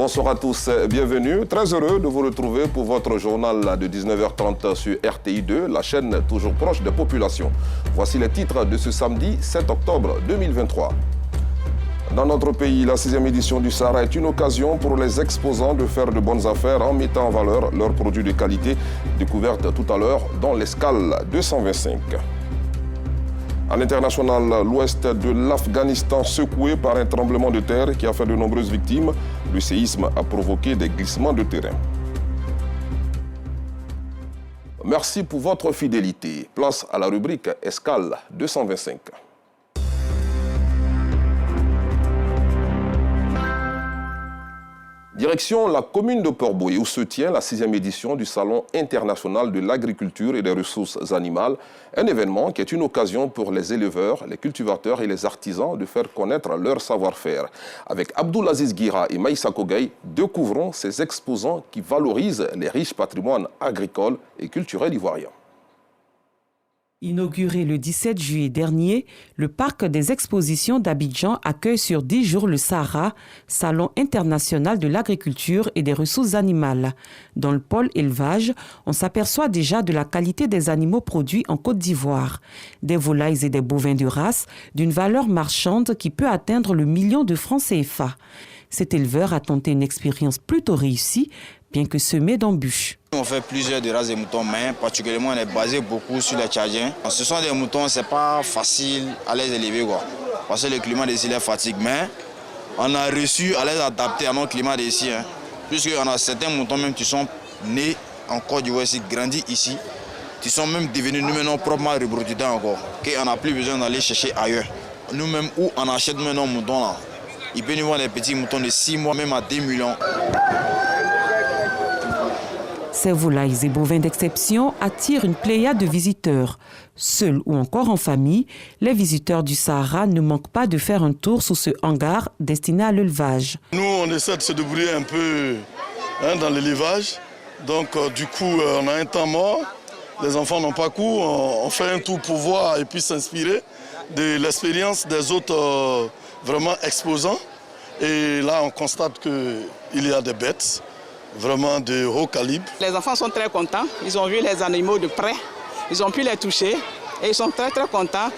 Bonsoir à tous, bienvenue. Très heureux de vous retrouver pour votre journal de 19h30 sur RTI2, la chaîne toujours proche des populations. Voici les titres de ce samedi 7 octobre 2023. Dans notre pays, la 6e édition du Sahara est une occasion pour les exposants de faire de bonnes affaires en mettant en valeur leurs produits de qualité, découvertes tout à l'heure dans l'escale 225. À l'international, l'ouest de l'Afghanistan secoué par un tremblement de terre qui a fait de nombreuses victimes. Le séisme a provoqué des glissements de terrain. Merci pour votre fidélité. Place à la rubrique Escale 225. Direction la commune de Port-Bouillet où se tient la 6e édition du Salon international de l'agriculture et des ressources animales, un événement qui est une occasion pour les éleveurs, les cultivateurs et les artisans de faire connaître leur savoir-faire. Avec Abdoulaziz Guira et Maïssa Kogaï, découvrons ces exposants qui valorisent les riches patrimoines agricoles et culturels ivoiriens. Inauguré le 17 juillet dernier, le parc des expositions d'Abidjan accueille sur 10 jours le Sahara, Salon international de l'agriculture et des ressources animales. Dans le pôle élevage, on s'aperçoit déjà de la qualité des animaux produits en Côte d'Ivoire. Des volailles et des bovins de race d'une valeur marchande qui peut atteindre le million de francs CFA. Cet éleveur a tenté une expérience plutôt réussie, bien que semée d'embûches. On fait plusieurs de races de moutons, mais particulièrement on est basé beaucoup sur les Tchadiens. Ce sont des moutons, c'est pas facile à les élever, quoi, parce que le climat d'ici les fatigue. Mais on a réussi à les adapter à notre climat d'ici. Puisqu'on a certains moutons même qui sont nés en Côte d'Ivoire ici, grandis ici, qui sont même devenus nous-mêmes proprement reproducteurs encore. On n'a plus besoin d'aller chercher ailleurs. Nous-mêmes, où on achète nos moutons là, il peut nous voir des petits moutons de 6 mois, même à 2 millions. Ces volailles et bovins d'exception attirent une pléiade de visiteurs. Seuls ou encore en famille, les visiteurs du Sahara ne manquent pas de faire un tour sous ce hangar destiné à l'élevage. Nous, on essaie de se débrouiller un peu dans l'élevage. Donc, du coup, on a un temps mort. Les enfants n'ont pas cours. On fait un tour pour voir et puis s'inspirer de l'expérience des autres vraiment exposants. Et là, on constate qu'il y a des bêtes vraiment de haut calibre. Les enfants sont très contents, ils ont vu les animaux de près, ils ont pu les toucher et ils sont très contents.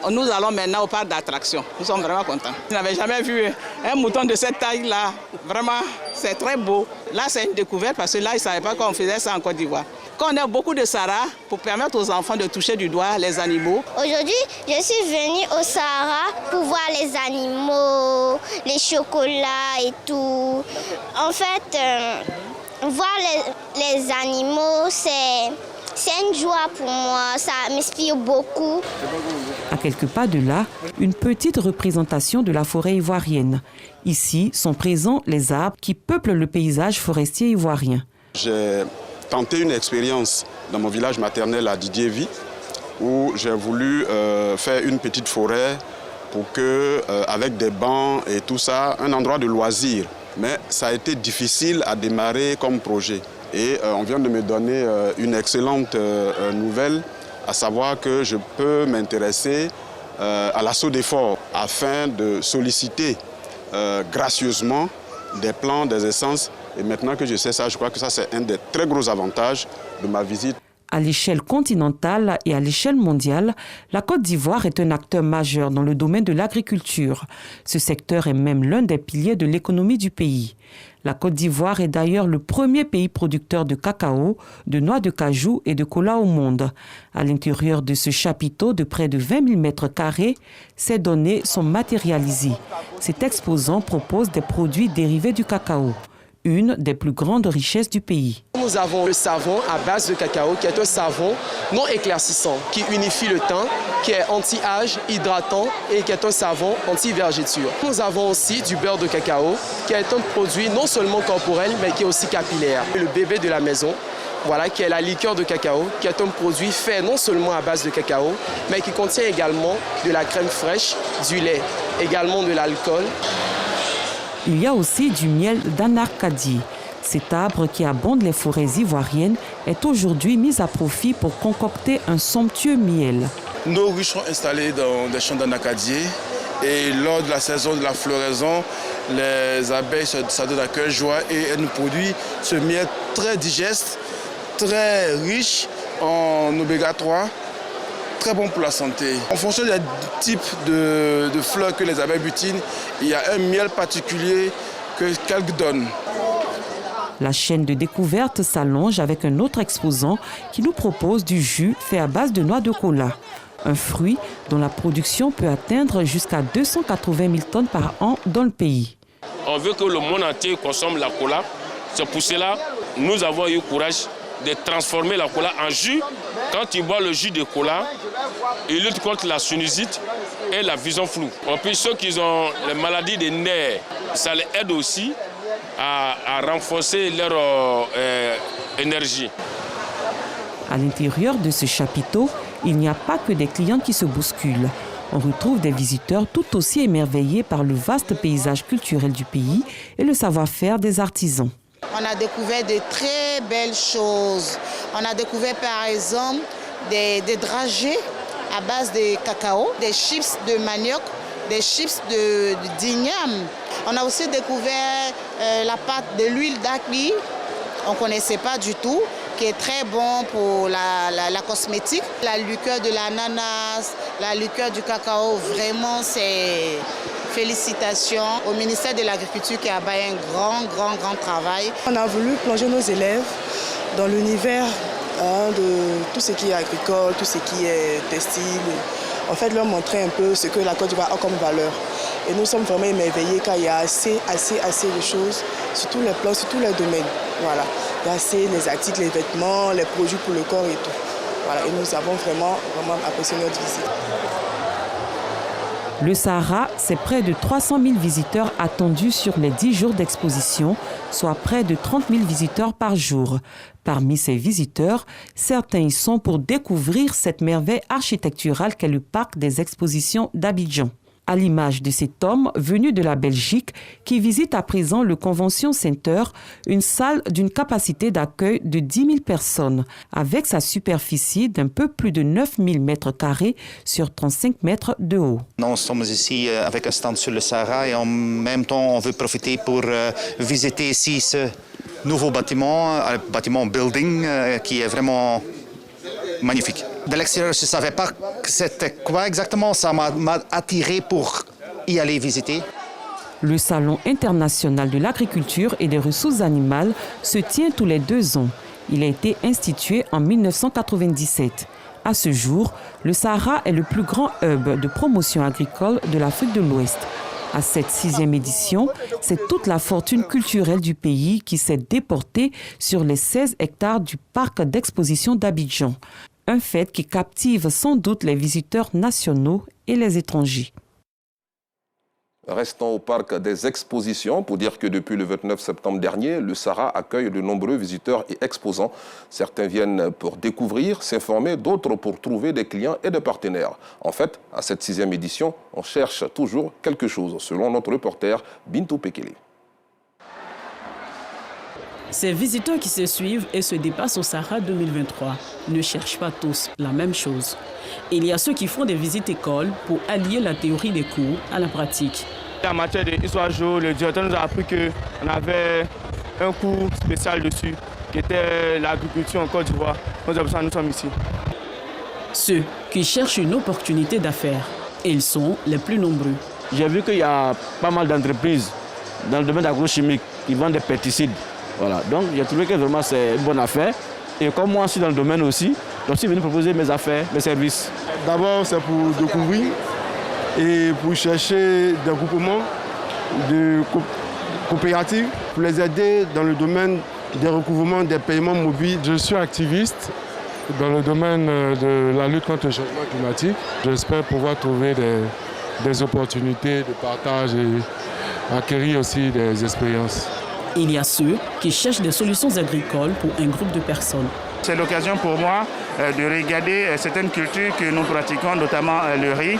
Nous allons maintenant au parc d'attractions, ils sont vraiment contents. Ils n'avaient jamais vu un mouton de cette taille-là, vraiment c'est très beau. Là c'est une découverte parce que là ils ne savaient pas qu'on faisait ça en Côte d'Ivoire. Quand on a beaucoup de Sahara pour permettre aux enfants de toucher du doigt les animaux. Aujourd'hui, je suis venue au Sahara pour voir les animaux, les chocolats et tout. En fait, voir les animaux, c'est une joie pour moi, ça m'inspire beaucoup. À quelques pas de là, une petite représentation de la forêt ivoirienne. Ici sont présents les arbres qui peuplent le paysage forestier ivoirien. J'ai tenté une expérience dans mon village maternel à Didiéville où j'ai voulu faire une petite forêt pour que, avec des bancs et tout ça, un endroit de loisir. Mais ça a été difficile à démarrer comme projet. Et on vient de me donner une excellente nouvelle, à savoir que je peux m'intéresser à l'assaut d'efforts afin de solliciter gracieusement des plants, des essences. Et maintenant que je sais ça, je crois que ça c'est un des très gros avantages de ma visite. À l'échelle continentale et à l'échelle mondiale, la Côte d'Ivoire est un acteur majeur dans le domaine de l'agriculture. Ce secteur est même l'un des piliers de l'économie du pays. La Côte d'Ivoire est d'ailleurs le premier pays producteur de cacao, de noix de cajou et de cola au monde. À l'intérieur de ce chapiteau de près de 20 000 mètres carrés, ces données sont matérialisées. Cet exposant propose des produits dérivés du cacao, une des plus grandes richesses du pays. Nous avons le savon à base de cacao qui est un savon non éclaircissant, qui unifie le teint, qui est anti-âge, hydratant et qui est un savon anti-vergeture. Nous avons aussi du beurre de cacao qui est un produit non seulement corporel mais qui est aussi capillaire. Le bébé de la maison, voilà, qui est la liqueur de cacao, qui est un produit fait non seulement à base de cacao, mais qui contient également de la crème fraîche, du lait, également de l'alcool. Il y a aussi du miel d'Anarcadie. Cet arbre qui abonde les forêts ivoiriennes est aujourd'hui mis à profit pour concocter un somptueux miel. Nos ruches sont installées dans des champs d'anacadier Et lors de la saison de la floraison, les abeilles se donnent à cœur joie et elles nous produisent ce miel très digeste, très riche en oméga 3, très bon pour la santé. En fonction des types de fleurs que les abeilles butinent, il y a un miel particulier qu'elles donnent. La chaîne de découverte s'allonge avec un autre exposant qui nous propose du jus fait à base de noix de cola. Un fruit dont la production peut atteindre jusqu'à 280 000 tonnes par an dans le pays. On veut que le monde entier consomme la cola. C'est pour cela que nous avons eu le courage de transformer la cola en jus. Quand tu bois le jus de cola, il lutte contre la sinusite et la vision floue. En plus, ceux qui ont les maladies des nerfs, ça les aide aussi à renforcer leur énergie. À l'intérieur de ce chapiteau, il n'y a pas que des clients qui se bousculent. On retrouve des visiteurs tout aussi émerveillés par le vaste paysage culturel du pays et le savoir-faire des artisans. On a découvert de très belles choses. On a découvert par exemple des dragées à base de cacao, des chips de manioc, des chips d'igname. On a aussi découvert la pâte de l'huile d'acni, on ne connaissait pas du tout, qui est très bon pour la cosmétique. La liqueur de l'ananas, la liqueur du cacao, vraiment c'est félicitations au ministère de l'Agriculture qui a fait un grand travail. On a voulu plonger nos élèves dans l'univers de tout ce qui est agricole, tout ce qui est textile. En fait, leur montrer un peu ce que la Côte d'Ivoire a comme valeur. Et nous sommes vraiment émerveillés car il y a assez de choses sur tous les plans, sur tous les domaines. Voilà. Il y a assez les articles, les vêtements, les produits pour le corps et tout. Voilà. Et nous avons vraiment apprécié notre visite. Le Sahara, c'est près de 300 000 visiteurs attendus sur les 10 jours d'exposition, soit près de 30 000 visiteurs par jour. Parmi ces visiteurs, certains y sont pour découvrir cette merveille architecturale qu'est le parc des expositions d'Abidjan. À l'image de cet homme venu de la Belgique qui visite à présent le Convention Center, une salle d'une capacité d'accueil de 10 000 personnes, avec sa superficie d'un peu plus de 9 000 mètres carrés sur 35 mètres de haut. Nous sommes ici avec un stand sur le Sahara et en même temps on veut profiter pour visiter ici ce nouveau bâtiment, un bâtiment building qui est vraiment magnifique. De l'extérieur, je ne savais pas c'était quoi exactement. Ça m'a attiré pour y aller visiter. Le Salon international de l'agriculture et des ressources animales se tient tous les 2 ans. Il a été institué en 1997. À ce jour, le Sahara est le plus grand hub de promotion agricole de l'Afrique de l'Ouest. À cette 6e édition, c'est toute la fortune culturelle du pays qui s'est déportée sur les 16 hectares du parc d'exposition d'Abidjan. Un fait qui captive sans doute les visiteurs nationaux et les étrangers. Restons au parc des expositions pour dire que depuis le 29 septembre dernier, le Sahara accueille de nombreux visiteurs et exposants. Certains viennent pour découvrir, s'informer, d'autres pour trouver des clients et des partenaires. En fait, à cette 6e édition, on cherche toujours quelque chose, selon notre reporter Bintou Pekele. Ces visiteurs qui se suivent et se dépassent au Sahara 2023 ne cherchent pas tous la même chose. Il y a ceux qui font des visites écoles pour allier la théorie des cours à la pratique. En matière d'histoire géo, le directeur nous a appris qu'on avait un cours spécial dessus, qui était l'agriculture en Côte d'Ivoire. Donc c'est pour ça que nous sommes ici. Ceux qui cherchent une opportunité d'affaires, ils sont les plus nombreux. J'ai vu qu'il y a pas mal d'entreprises dans le domaine agrochimique qui vendent des pesticides. Voilà. Donc j'ai trouvé que vraiment c'est une bonne affaire. Et comme moi je suis dans le domaine aussi, donc je suis venu proposer mes affaires, mes services. D'abord c'est pour découvrir et pour chercher des groupements de coopératives pour les aider dans le domaine des recouvrements des paiements mobiles. Je suis activiste dans le domaine de la lutte contre le changement climatique. J'espère pouvoir trouver des opportunités de partage et acquérir aussi des expériences. Il y a ceux qui cherchent des solutions agricoles pour un groupe de personnes. C'est l'occasion pour moi de regarder certaines cultures que nous pratiquons, notamment le riz.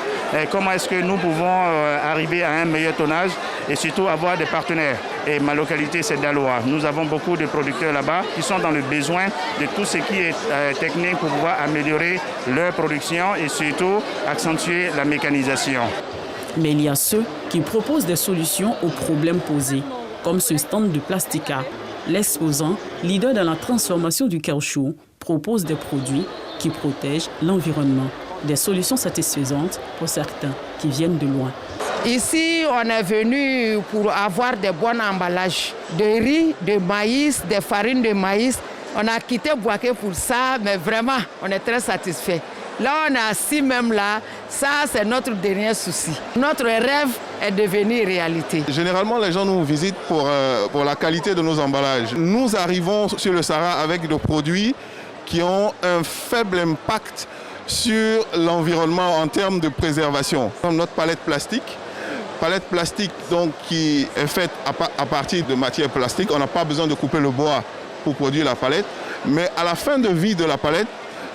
Comment est-ce que nous pouvons arriver à un meilleur tonnage et surtout avoir des partenaires. Et ma localité, c'est Daloa. Nous avons beaucoup de producteurs là-bas qui sont dans le besoin de tout ce qui est technique pour pouvoir améliorer leur production et surtout accentuer la mécanisation. Mais il y a ceux qui proposent des solutions aux problèmes posés, comme ce stand de Plastica. L'exposant, leader dans la transformation du caoutchouc, propose des produits qui protègent l'environnement. Des solutions satisfaisantes pour certains qui viennent de loin. Ici, on est venu pour avoir des bons emballages de riz, de maïs, de farine de maïs. On a quitté Bouaké pour ça, mais vraiment, on est très satisfait. Là, on est assis même là, ça c'est notre dernier souci. Notre rêve est devenu réalité. Généralement, les gens nous visitent pour la qualité de nos emballages. Nous arrivons sur le Sahara avec des produits qui ont un faible impact sur l'environnement en termes de préservation. Comme notre palette plastique donc, qui est faite à partir de matières plastiques. On n'a pas besoin de couper le bois pour produire la palette, mais à la fin de vie de la palette,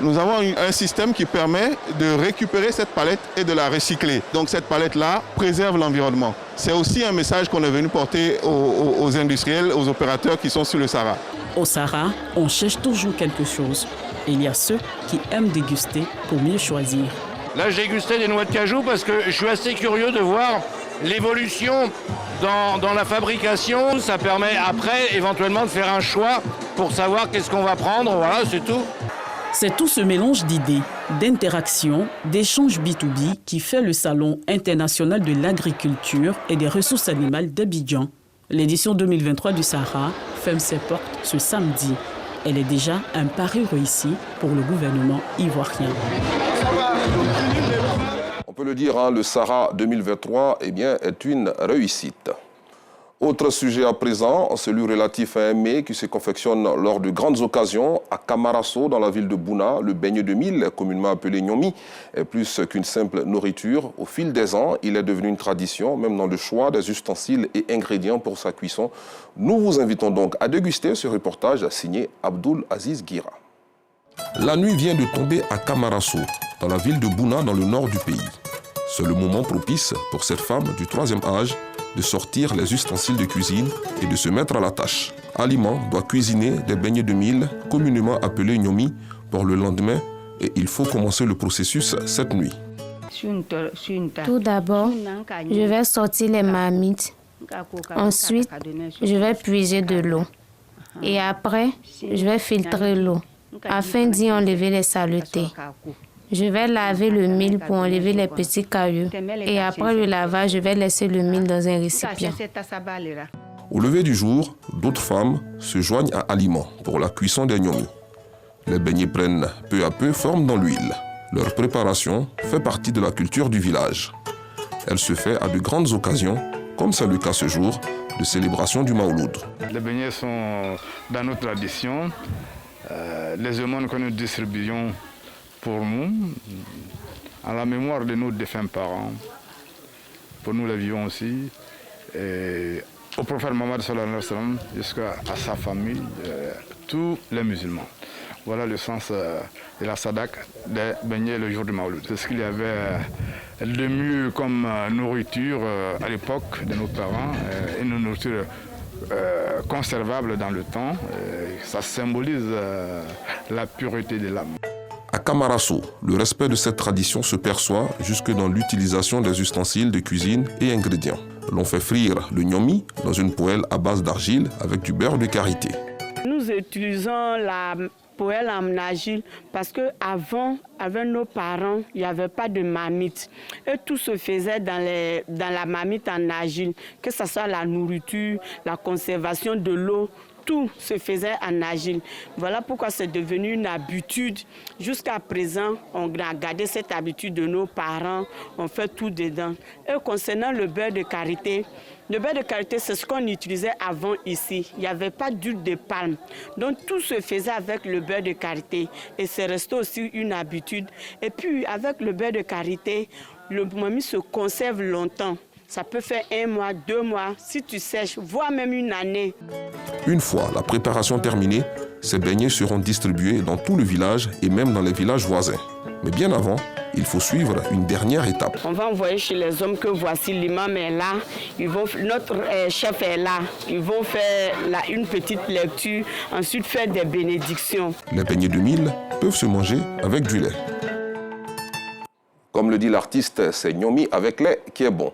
nous avons un système qui permet de récupérer cette palette et de la recycler. Donc cette palette-là préserve l'environnement. C'est aussi un message qu'on est venu porter aux industriels, aux opérateurs qui sont sur le Sahara. Au Sahara, on cherche toujours quelque chose. Et il y a ceux qui aiment déguster pour mieux choisir. Là, j'ai dégusté des noix de cajou parce que je suis assez curieux de voir l'évolution dans la fabrication. Ça permet après, éventuellement, de faire un choix pour savoir qu'est-ce qu'on va prendre. Voilà, c'est tout. C'est tout ce mélange d'idées, d'interactions, d'échanges B2B qui fait le Salon international de l'agriculture et des ressources animales d'Abidjan. L'édition 2023 du Sahara ferme ses portes ce samedi. Elle est déjà un pari réussi pour le gouvernement ivoirien. On peut le dire, le Sahara 2023 est une réussite. Autre sujet à présent, celui relatif à un mets qui se confectionne lors de grandes occasions. À Kamarasso, dans la ville de Bouna, le beignet de mil, communément appelé gnomi, est plus qu'une simple nourriture. Au fil des ans, il est devenu une tradition, même dans le choix des ustensiles et ingrédients pour sa cuisson. Nous vous invitons donc à déguster ce reportage signé Abdoul Aziz Guira. La nuit vient de tomber à Kamarasso, dans la ville de Bouna, dans le nord du pays. C'est le moment propice pour cette femme du 3e âge de sortir les ustensiles de cuisine et de se mettre à la tâche. Aliment doit cuisiner des beignets de mil, communément appelés gnomi, pour le lendemain et il faut commencer le processus cette nuit. Tout d'abord, je vais sortir les marmites. Ensuite, je vais puiser de l'eau. Et après, je vais filtrer l'eau afin d'y enlever les saletés. Je vais laver le mil pour enlever les petits cailloux. Et après le lavage, je vais laisser le mil dans un récipient. Au lever du jour, d'autres femmes se joignent à Aliment pour la cuisson des gnomis. Les beignets prennent peu à peu forme dans l'huile. Leur préparation fait partie de la culture du village. Elle se fait à de grandes occasions, comme c'est le cas ce jour, de célébration du Maouloud. Les beignets sont dans nos traditions. Les aumônes que nous distribuons pour nous, à la mémoire de nos défunts parents, pour nous les vivons aussi, et au prophète Mohammed sallallahu alayhi wa sallam, jusqu'à sa famille, tous les musulmans. Voilà le sens de la sadak des beignets le jour du Maouloud. C'est ce qu'il y avait de mieux comme nourriture à l'époque de nos parents, une nourriture conservable dans le temps. Ça symbolise la pureté de l'âme. À Kamarasso, le respect de cette tradition se perçoit jusque dans l'utilisation des ustensiles de cuisine et ingrédients. L'on fait frire le gnomi dans une poêle à base d'argile avec du beurre de karité. Nous utilisons la poêle en argile parce qu'avant, avec nos parents, il n'y avait pas de marmite. Et tout se faisait dans la marmite en argile, que ce soit la nourriture, la conservation de l'eau. Tout se faisait en argile. Voilà pourquoi c'est devenu une habitude. Jusqu'à présent, on a gardé cette habitude de nos parents. On fait tout dedans. Et concernant le beurre de karité, c'est ce qu'on utilisait avant ici. Il n'y avait pas d'huile de palme. Donc tout se faisait avec le beurre de karité. Et c'est resté aussi une habitude. Et puis avec le beurre de karité, le gnomi se conserve longtemps. Ça peut faire 1 mois, 2 mois, si tu sèches, voire même 1 année. Une fois la préparation terminée, ces beignets seront distribués dans tout le village et même dans les villages voisins. Mais bien avant, il faut suivre une dernière étape. On va envoyer chez les hommes que voici, l'imam est là, notre chef est là. Ils vont faire une petite lecture, ensuite faire des bénédictions. Les beignets de mil peuvent se manger avec du lait. Comme le dit l'artiste, c'est Nyomi avec lait qui est bon.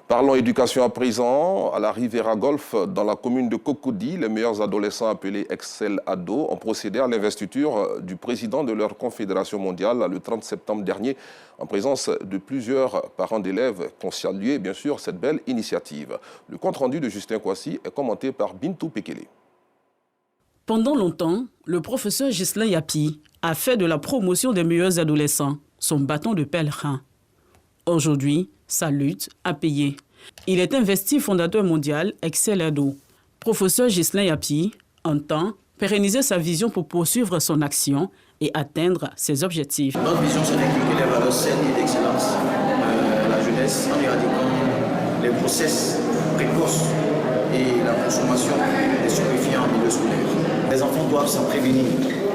Parlons éducation à présent. À la Riviera Golf, dans la commune de Cocody, les meilleurs adolescents appelés Excel Ado ont procédé à l'investiture du président de leur confédération mondiale le 30 septembre dernier, en présence de plusieurs parents d'élèves qui ont salué, bien sûr, cette belle initiative. Le compte-rendu de Justin Kwasi est commenté par Bintou Pekele. Pendant longtemps, le professeur Ghislain Yapi a fait de la promotion des meilleurs adolescents son bâton de pèlerin. Aujourd'hui, sa lutte a payé. Il est investi fondateur mondial Excel Ado. Professeur Ghislain Yapi entend pérenniser sa vision pour poursuivre son action et atteindre ses objectifs. Notre vision, c'est d'inculquer les valeurs saines et d'excellence à la jeunesse en éradiquant les grossesses précoces et la consommation des stupéfiants en milieu scolaire. Les enfants doivent s'en prévenir.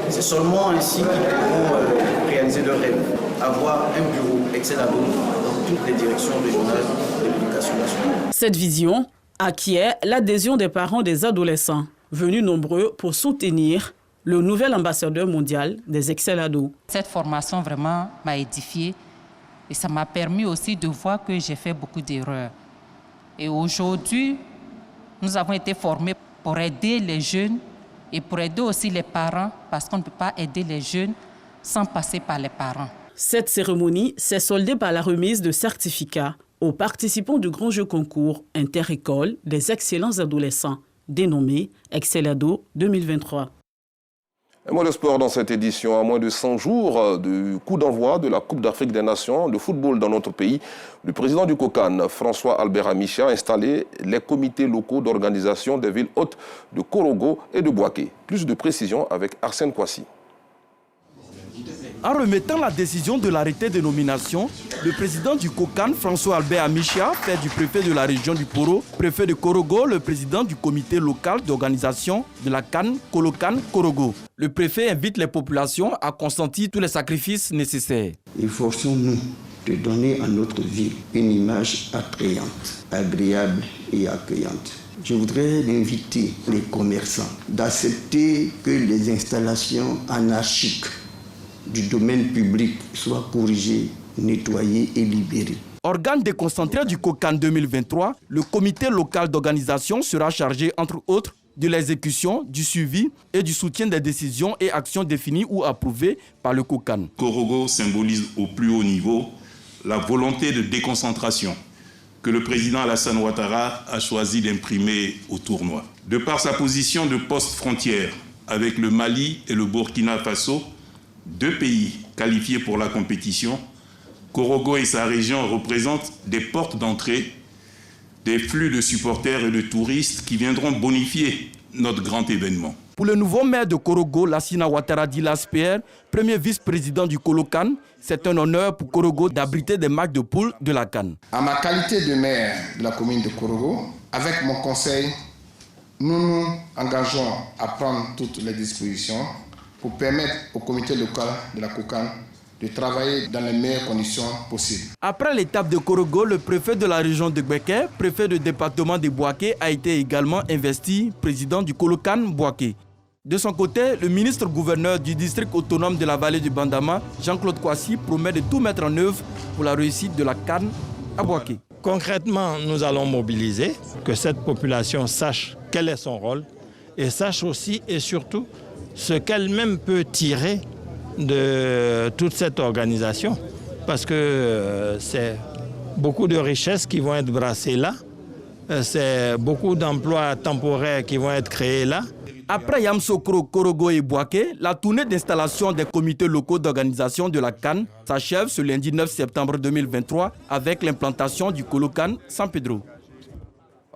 C'est seulement ainsi qu'ils pourront réaliser leurs rêves. Avoir un bureau Excel Ado dans toutes les directions régionales de l'éducation nationale. Cette vision acquiert l'adhésion des parents des adolescents, venus nombreux pour soutenir le nouvel ambassadeur mondial des Excel Ado. Cette formation vraiment m'a édifiée et ça m'a permis aussi de voir que j'ai fait beaucoup d'erreurs. Et aujourd'hui, nous avons été formés pour aider les jeunes et pour aider aussi les parents, parce qu'on ne peut pas aider les jeunes sans passer par les parents. Cette cérémonie s'est soldée par la remise de certificats aux participants du grand jeu concours inter-école des excellents adolescents, dénommé Excel Ado 2023. Un mot de sport dans cette édition. À moins de 100 jours du coup d'envoi de la Coupe d'Afrique des Nations de football dans notre pays, le président du COCAN, François Albert Amichia, a installé les comités locaux d'organisation des villes hôtes de Korogo et de Bouaké. Plus de précisions avec Arsène Kwasi. En remettant la décision de l'arrêté de nomination, le président du COCAN, François Albert Amichia, fait du préfet de la région du Poro, préfet de Korogo, le président du comité local d'organisation de la CAN, Kolokan Korogo. Le préfet invite les populations à consentir tous les sacrifices nécessaires. Efforçons-nous de donner à notre ville une image attrayante, agréable et accueillante. Je voudrais inviter les commerçants d'accepter que les installations anarchiques du domaine public soient corrigées, nettoyées et libérées. Organe déconcentré du COCAN 2023, le comité local d'organisation sera chargé, entre autres, de l'exécution, du suivi et du soutien des décisions et actions définies ou approuvées par le COCAN. Korogo symbolise au plus haut niveau la volonté de déconcentration que le président Alassane Ouattara a choisi d'imprimer au tournoi. De par sa position de poste-frontière avec le Mali et le Burkina Faso, deux pays qualifiés pour la compétition, Korogo et sa région représentent des portes d'entrée, des flux de supporters et de touristes qui viendront bonifier notre grand événement. Pour le nouveau maire de Korogo, Lassina Ouattara Dilas PR, premier vice-président du Kolokan, c'est un honneur pour Korogo d'abriter des matchs de poule de la CAN. À ma qualité de maire de la commune de Korogo, avec mon conseil, nous nous engageons à prendre toutes les dispositions pour permettre au comité local de la COCAN de travailler dans les meilleures conditions possibles. Après l'étape de Korogo, le préfet de la région de Gbeke, préfet du département de Bouaké, a été également investi président du Kolokan Bouaké. De son côté, le ministre-gouverneur du district autonome de la vallée du Bandama, Jean-Claude Kwasi, promet de tout mettre en œuvre pour la réussite de la CAN à Bouaké. Concrètement, nous allons mobiliser, que cette population sache quel est son rôle et sache aussi et surtout ce qu'elle-même peut tirer de toute cette organisation. Parce que c'est beaucoup de richesses qui vont être brassées là, c'est beaucoup d'emplois temporaires qui vont être créés là. Après Yamsokro, Korogo et Bouaké, la tournée d'installation des comités locaux d'organisation de la CAN s'achève ce lundi 9 septembre 2023 avec l'implantation du Kolokan San Pedro.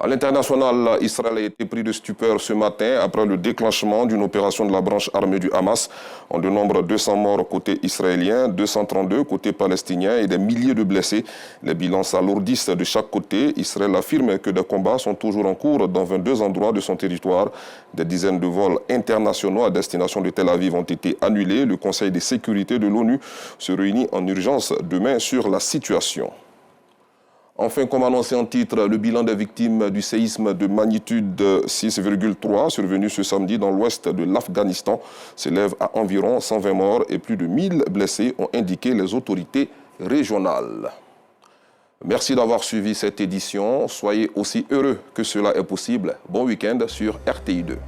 À l'international, Israël a été pris de stupeur ce matin après le déclenchement d'une opération de la branche armée du Hamas. On dénombre 200 morts côté israélien, 232 côté palestinien et des milliers de blessés. Les bilans s'alourdissent de chaque côté. Israël affirme que des combats sont toujours en cours dans 22 endroits de son territoire. Des dizaines de vols internationaux à destination de Tel Aviv ont été annulés. Le Conseil de sécurité de l'ONU se réunit en urgence demain sur la situation. Enfin, comme annoncé en titre, le bilan des victimes du séisme de magnitude 6,3 survenu ce samedi dans l'ouest de l'Afghanistan s'élève à environ 120 morts et plus de 1000 blessés, ont indiqué les autorités régionales. Merci d'avoir suivi cette édition. Soyez aussi heureux que cela est possible. Bon week-end sur RTI 2.